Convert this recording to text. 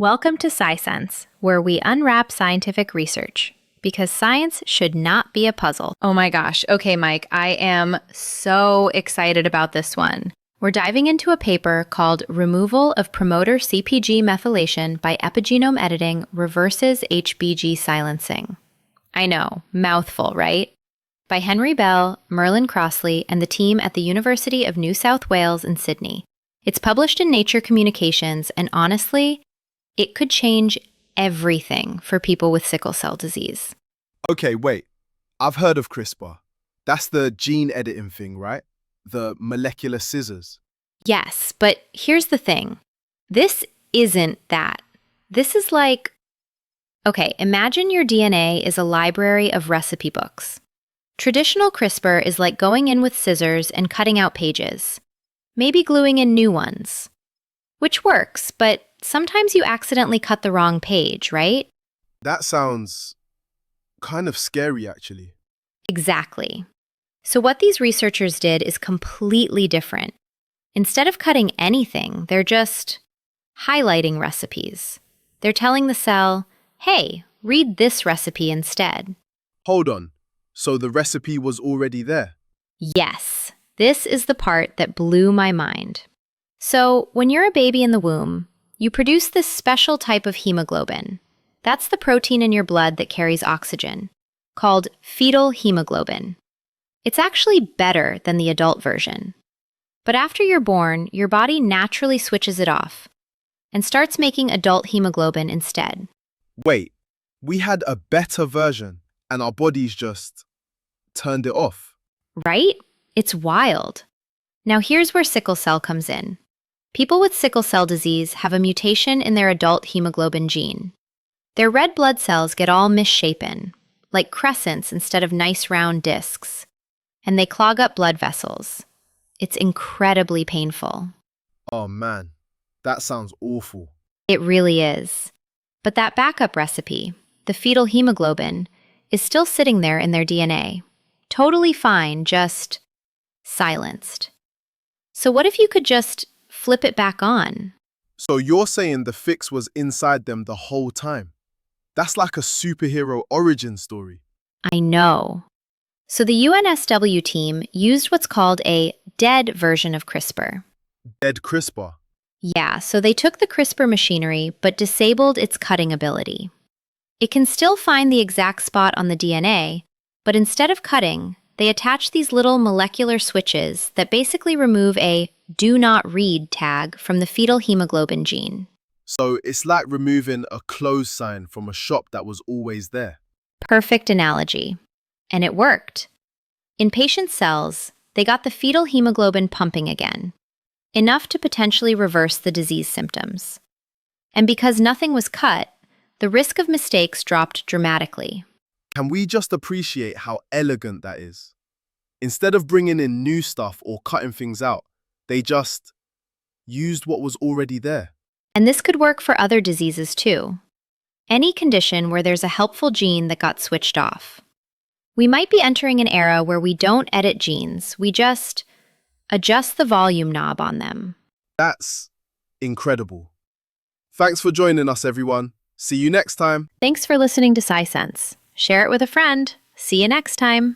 Welcome to SciSense, where we unwrap scientific research, because science should not be a puzzle. Oh my gosh. Okay, Mike, I am so excited about this one. We're diving into a paper called Removal of Promoter CpG Methylation by Epigenome Editing Reverses HBG Silencing. I know, mouthful, right? By Henry Bell, Merlin Crossley, and the team at the University of New South Wales in Sydney. It's published in Nature Communications, and honestly, it could change everything for people with sickle cell disease. Okay, wait. I've heard of CRISPR. That's the gene editing thing, right? The molecular scissors. Yes, but here's the thing. This isn't that. This is like, okay, imagine your DNA is a library of recipe books. Traditional CRISPR is like going in with scissors and cutting out pages, maybe gluing in new ones, which works, but sometimes you accidentally cut the wrong page, right? That sounds kind of scary, actually. Exactly. So what these researchers did is completely different. Instead of cutting anything, they're just highlighting recipes. They're telling the cell, hey, read this recipe instead. Hold on. So the recipe was already there? Yes, this is the part that blew my mind. So when you're a baby in the womb, you produce this special type of hemoglobin. That's the protein in your blood that carries oxygen, called fetal hemoglobin. It's actually better than the adult version. But after you're born, your body naturally switches it off and starts making adult hemoglobin instead. Wait, we had a better version and our bodies just turned it off. Right? It's wild. Now here's where sickle cell comes in. People with sickle cell disease have a mutation in their adult hemoglobin gene. Their red blood cells get all misshapen, like crescents instead of nice round discs, and they clog up blood vessels. It's incredibly painful. Oh man, that sounds awful. It really is. But that backup recipe, the fetal hemoglobin, is still sitting there in their DNA. Totally fine, just silenced. So what if you could just flip it back on? So you're saying the fix was inside them the whole time? That's like a superhero origin story. I know. So the UNSW team used what's called a dead version of CRISPR. Dead CRISPR. Yeah, so they took the CRISPR machinery but disabled its cutting ability. It can still find the exact spot on the DNA, but instead of cutting, they attach these little molecular switches that basically remove a "do not read" tag from the fetal hemoglobin gene. So it's like removing a close sign from a shop that was always there. Perfect analogy. And it worked. In patient cells, they got the fetal hemoglobin pumping again, enough to potentially reverse the disease symptoms. And because nothing was cut, the risk of mistakes dropped dramatically. Can we just appreciate how elegant that is? Instead of bringing in new stuff or cutting things out, they just used what was already there. And this could work for other diseases too. Any condition where there's a helpful gene that got switched off. We might be entering an era where we don't edit genes, we just adjust the volume knob on them. That's incredible. Thanks for joining us, everyone. See you next time. Thanks for listening to SciSense. Share it with a friend. See you next time.